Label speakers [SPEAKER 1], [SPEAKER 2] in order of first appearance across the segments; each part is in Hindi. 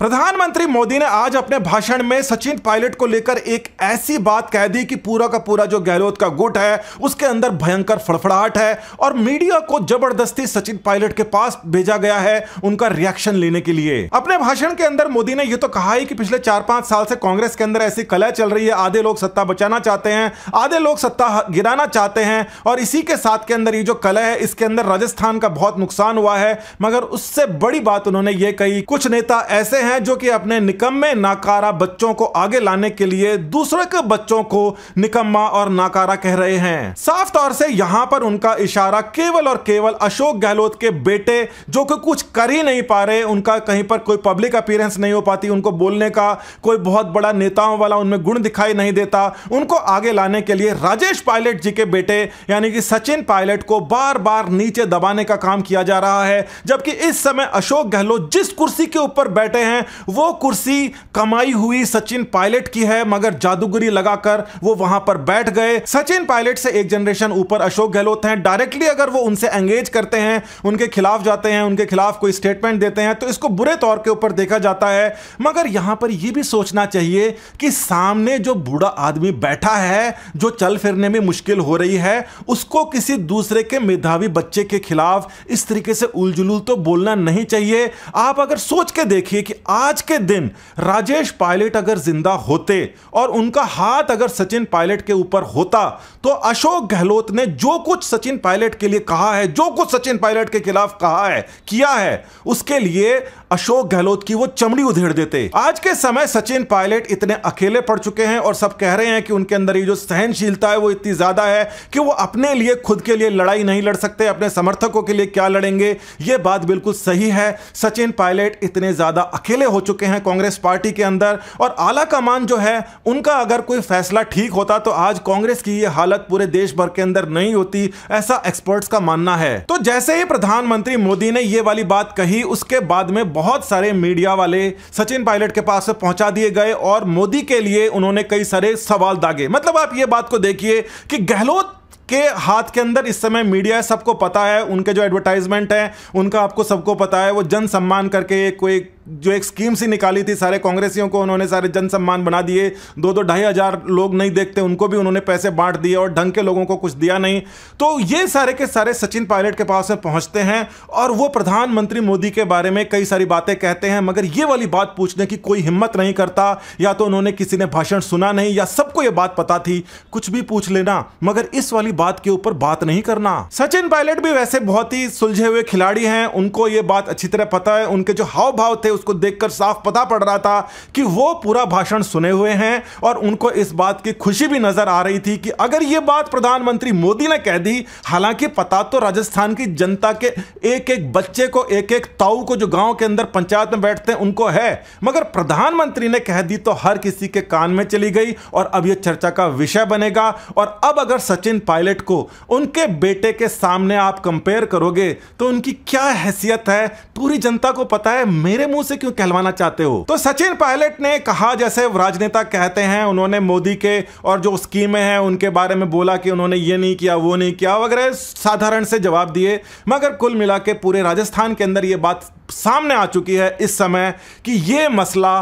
[SPEAKER 1] प्रधानमंत्री मोदी ने आज अपने भाषण में सचिन पायलट को लेकर एक ऐसी बात कह दी कि पूरा का पूरा जो गहलोत का गुट है उसके अंदर भयंकर फड़फड़ाहट है और मीडिया को जबरदस्ती सचिन पायलट के पास भेजा गया है उनका रिएक्शन लेने के लिए। अपने भाषण के अंदर मोदी ने यह तो कहा है कि पिछले 4-5 साल से कांग्रेस के अंदर ऐसी कलह चल रही है, आधे लोग सत्ता बचाना चाहते हैं, आधे लोग सत्ता गिराना चाहते हैं और इसी के साथ के अंदर ये जो कलह है इसके अंदर राजस्थान का बहुत नुकसान हुआ है। मगर उससे बड़ी बात उन्होंने ये कही, कुछ नेता ऐसे हैं जो कि अपने निकम्मे नाकारा बच्चों को आगे लाने के लिए दूसरे के बच्चों को निकम्मा और नाकारा कह रहे हैं। साफ तौर से यहां पर उनका इशारा केवल और केवल अशोक गहलोत के बेटे जो कि कुछ कर ही नहीं पा रहे, उनका कहीं पर कोई पब्लिक अपीयरेंस नहीं हो पाती, उनको बोलने का कोई बहुत बड़ा नेताओं वाला उनमें गुण दिखाई नहीं देता, उनको आगे लाने के लिए राजेश पायलट जी के बेटे यानी कि सचिन पायलट को बार बार नीचे दबाने का काम किया जा रहा है। जबकि इस समय अशोक गहलोत जिस कुर्सी के ऊपर बैठे हैं वो कुर्सी कमाई हुई सचिन पायलट की है, मगर जादूगरी लगाकर वो वहां पर बैठ गए। सचिन पायलट से एक जनरेशन ऊपर अशोक गहलोत हैं। डायरेक्टली अगर वो उनसे एंगेज करते हैं, उनके खिलाफ जाते हैं, उनके खिलाफ कोई स्टेटमेंट देते हैं तो इसको बुरे तौर के ऊपर देखा जाता है। मगर यहां पर यह भी सोचना चाहिए कि सामने जो बूढ़ा आदमी बैठा है, जो चल फिरने में मुश्किल हो रही है, उसको किसी दूसरे के मेधावी बच्चे के खिलाफ इस तरीके से उलझुल तो बोलना नहीं चाहिए। आप अगर सोच के देखिए कि आज के दिन राजेश पायलट अगर जिंदा होते और उनका हाथ अगर सचिन पायलट के ऊपर होता तो अशोक गहलोत ने जो कुछ सचिन पायलट के लिए कहा है, जो कुछ सचिन पायलट के खिलाफ कहा है, किया है, उसके लिए अशोक गहलोत की वो चमड़ी उधेड़ देते। आज के समय सचिन पायलट इतने अकेले पड़ चुके हैं और सब कह रहे हैं कि उनके अंदर ये जो सहनशीलता है वो इतनी ज्यादा है कि वो अपने लिए खुद के लिए लड़ाई नहीं लड़ सकते, अपने समर्थकों के लिए क्या लड़ेंगे। ये बात बिल्कुल सही है। सचिन पायलट इतने ज्यादा अकेले हो चुके हैं कांग्रेस पार्टी के अंदर और आला कमान जो है उनका अगर कोई फैसला ठीक होता तो आज कांग्रेस की ये हालत पूरे देश भर के अंदर नहीं होती, ऐसा एक्सपर्ट्स का मानना है। तो जैसे ही प्रधानमंत्री मोदी ने ये वाली बात कही उसके बाद में बहुत सारे मीडिया वाले सचिन पायलट के पास पहुंचा दिए गए और मोदी के लिए उन्होंने कई सारे सवाल दागे। मतलब आप ये बात को देखिए कि गहलोत के हाथ के अंदर इस समय मीडिया है, सबको पता है, उनके जो एडवर्टाइजमेंट है उनका आपको सबको पता है। वो जन सम्मान करके कोई जो एक स्कीम सी निकाली थी, सारे कांग्रेसियों को उन्होंने सारे जन सम्मान बना दिए। 2-2 लोग नहीं देखते उनको भी उन्होंने पैसे बांट दिए और ढंग के लोगों को कुछ दिया नहीं। तो ये सारे के सारे सचिन पायलट के पास में पहुंचते हैं और वो प्रधानमंत्री मोदी के बारे में कई सारी बातें कहते हैं, मगर ये वाली बात पूछने की कोई हिम्मत नहीं करता। या तो उन्होंने किसी ने भाषण सुना नहीं या सबको ये बात पता थी, कुछ भी पूछ लेना, मगर इस वाली बात के ऊपर बात नहीं करना। सचिन पायलट भी वैसे बहुत ही सुलझे हुए खिलाड़ी हैं, उनको ये बात अच्छी तरह पता है। उनके जो हाव भाव थे उसको देखकर साफ पता पड़ रहा था कि वो पूरा भाषण सुने हुए हैं और उनको इस बात की खुशी भी नजर आ रही थी कि अगर ये बात प्रधानमंत्री मोदी ने कह दी, हालांकि पता तो राजस्थान की जनता के एक एक बच्चे को, एक एक ताऊ को जो गांव के अंदर पंचायत में बैठते हैं उनको है, मगर प्रधानमंत्री ने कह दी तो हर किसी के कान में चली गई और अब यह चर्चा का विषय बनेगा। और अब अगर सचिन पायलट को उनके बेटे के सामने आप कंपेयर करोगे तो उनकी क्या हैसियत है पूरी जनता को पता है। मेरे मुंह से क्यों कहलवाना चाहते हो? तो सचिन पायलट ने कहा, जैसे राजनेता कहते हैं, उन्होंने मोदी के और जो स्कीमें हैं उनके बारे में बोला कि उन्होंने ये नहीं किया, वो नहीं किया वगैरह, साधारण से जवाब दिए। मगर कुल मिला के पूरे राजस्थान के अंदर ये बात सामने आ चुकी है इस समय कि ये मसला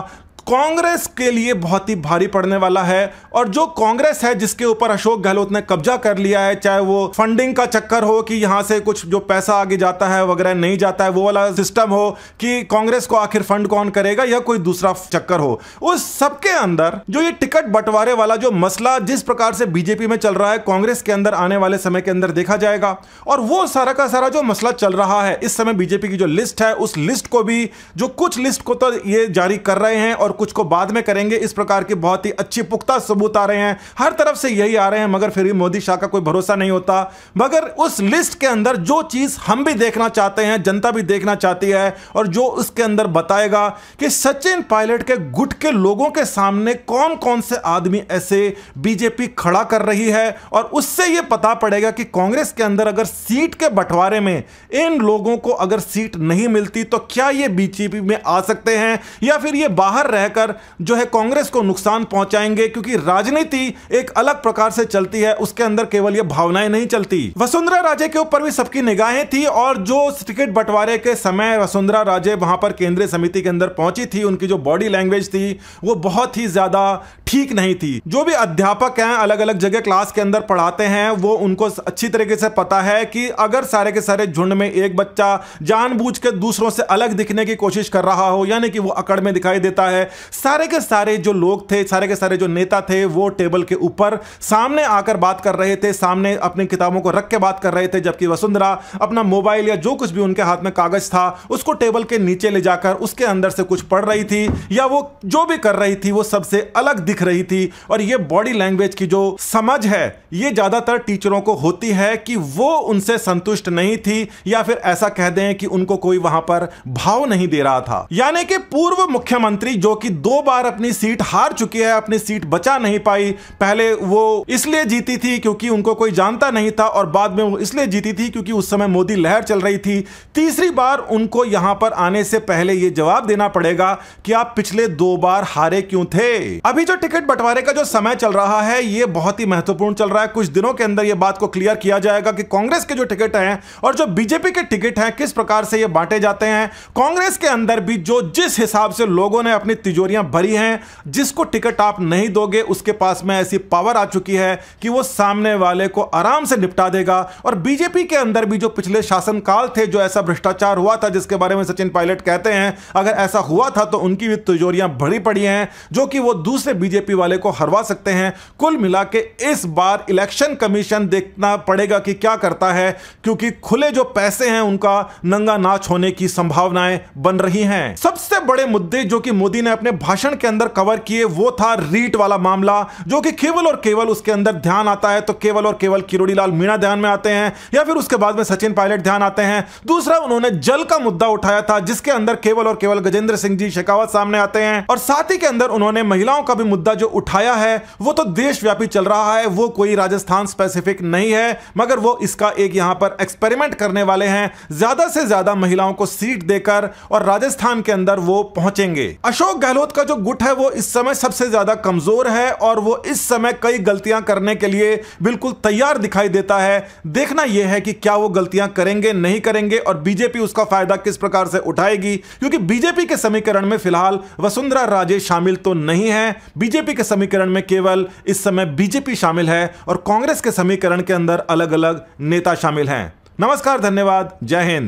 [SPEAKER 1] कांग्रेस के लिए बहुत ही भारी पड़ने वाला है। और जो कांग्रेस है जिसके ऊपर अशोक गहलोत ने कब्जा कर लिया है, चाहे वो फंडिंग का चक्कर हो कि यहां से कुछ जो पैसा आगे जाता है वगैरह नहीं जाता है, वो वाला सिस्टम हो कि कांग्रेस को आखिर फंड कौन करेगा, या कोई दूसरा चक्कर हो, उस सबके अंदर जो ये टिकट बंटवारे वाला जो मसला जिस प्रकार से बीजेपी में चल रहा है, कांग्रेस के अंदर आने वाले समय के अंदर देखा जाएगा। और वो सारा का सारा जो मसला चल रहा है इस समय बीजेपी की जो लिस्ट है, उस लिस्ट को भी, जो कुछ लिस्ट को तो ये जारी कर रहे हैं और कुछ को बाद में करेंगे, इस प्रकार की बहुत ही अच्छी पुख्ता सबूत आ रहे हैं, हर तरफ से यही आ रहे हैं, मगर फिर भी मोदी शाह का कोई भरोसा नहीं होता। मगर उस लिस्ट के अंदर जो चीज हम भी देखना चाहते हैं, जनता भी देखना चाहती है, और जो उसके अंदर बताएगा कि सचिन पायलट के गुट के लोगों के सामने कौन कौन से आदमी ऐसे बीजेपी खड़ा कर रही है, और उससे यह पता पड़ेगा कि कांग्रेस के अंदर अगर सीट के बंटवारे में इन लोगों को अगर सीट नहीं मिलती तो क्या ये बीजेपी में आ सकते हैं या फिर ये बाहर रह रहकर जो है कांग्रेस को नुकसान पहुंचाएंगे, क्योंकि राजनीति एक अलग प्रकार से चलती है, उसके अंदर केवल ये भावनाएं नहीं चलती। वसुंधरा राजे के ऊपर भी सबकी निगाहें थी और जो टिकट बंटवारे के समय वसुंधरा राजे वहां पर केंद्रीय समिति के अंदर पहुंची थी, उनकी जो बॉडी लैंग्वेज थी वो बहुत ही ज्यादा ठीक नहीं थी। जो भी अध्यापक हैं, अलग अलग जगह क्लास के अंदर पढ़ाते हैं, वो उनको अच्छी तरीके से पता है कि अगर सारे के सारे झुंड में एक बच्चा जानबूझ के दूसरों से अलग दिखने की कोशिश कर रहा हो, यानी कि वो अकड़ में दिखाई देता है, सारे के सारे जो लोग थे, सारे के सारे जो नेता थे, वो टेबल के ऊपर सामने आकर बात कर रहे थे, सामने अपनी किताबों को रख के बात कर रहे थे, जबकि वसुंधरा अपना मोबाइल या जो कुछ भी उनके हाथ में कागज था उसको टेबल के नीचे ले जाकर उसके अंदर से कुछ पढ़ रही थी, या वो जो भी कर रही थी वो सबसे अलग दिख रही थी। और ये बॉडी लैंग्वेज की जो समझ है ये ज्यादातर टीचरों को होती है कि वो उनसे संतुष्ट नहीं थी, या फिर ऐसा कह दें कि उनको कोई वहां पर भाव नहीं दे रहा था। यानी कि पूर्व मुख्यमंत्री जो कि 2 बार अपनी सीट हार चुकी है, अपनी सीट बचा नहीं पाई, पहले वो इसलिए जीती थी क्योंकि उनको कोई जानता नहीं था, और बाद में वो इसलिए जीती थी क्योंकि उस समय मोदी लहर चल रही थी। तीसरी बार उनको यहां पर आने से पहले यह जवाब देना पड़ेगा कि आप पिछले 2 बार हारे क्यों थे। अभी जो टिकट बंटवारे का जो समय चल रहा है ये बहुत ही महत्वपूर्ण चल रहा है। कुछ दिनों के अंदर यह बात को क्लियर किया जाएगा कि कांग्रेस के जो टिकट हैं और जो बीजेपी के टिकट हैं किस प्रकार से ये बांटे जाते हैं। कांग्रेस के अंदर भी जो जिस हिसाब से लोगों ने अपनी तिजोरियां भरी हैं, जिसको टिकट आप नहीं दोगे उसके पास में ऐसी पावर आ चुकी है कि वो सामने वाले को आराम से निपटा देगा। और बीजेपी के अंदर भी जो पिछले शासनकाल थे, जो ऐसा भ्रष्टाचार हुआ था जिसके बारे में सचिन पायलट कहते हैं, अगर ऐसा हुआ था तो उनकी भी तिजोरियां भरी पड़ी हैं जो कि वो दूसरे बीजेपी वाले को हरवा सकते हैं। कुल मिला के इस बार इलेक्शन कमीशन देखना पड़ेगा कि क्या करता है, क्योंकि खुले जो पैसे हैं उनका नंगा नाच होने की संभावनाएं बन रही हैं। सबसे बड़े मुद्दे जो कि मोदी ने अपने भाषण के अंदर कवर किए वो था रीट वाला मामला, जो कि केवल और केवल उसके अंदर ध्यान आता है तो केवल और केवल किरोड़ी लाल मीणा ध्यान में आते हैं, या फिर उसके बाद में सचिन पायलट ध्यान आते हैं। दूसरा उन्होंने जल का मुद्दा उठाया था जिसके अंदर केवल और केवल गजेंद्र सिंह जी शेखावत सामने आते हैं, और साथ ही के अंदर उन्होंने महिलाओं का भी मुद्दा जो उठाया है वो तो देशव्यापी चल रहा है, वो कोई राजस्थान स्पेसिफिक नहीं है, मगर वो इसका एक यहां पर एक्सपेरिमेंट करने वाले हैं, ज्यादा से ज्यादा महिलाओं को सीट देकर, और राजस्थान के अंदर वो पहुंचेंगे। अशोक गहलोत का जो गुट है वो इस समय सबसे ज्यादा कमजोर है और वो इस समय कई गलतियां करने के लिए बिल्कुल तैयार दिखाई देता है। देखना यह है कि क्या वो गलतियां करेंगे नहीं करेंगे, और बीजेपी उसका फायदा किस प्रकार से उठाएगी, क्योंकि बीजेपी के समीकरण में फिलहाल वसुंधरा राजे शामिल तो नहीं है। बीजेपी के समीकरण में केवल इस समय बीजेपी शामिल है और कांग्रेस के समीकरण के अंदर अलग अलग नेता शामिल हैं। नमस्कार, धन्यवाद, जय हिंद।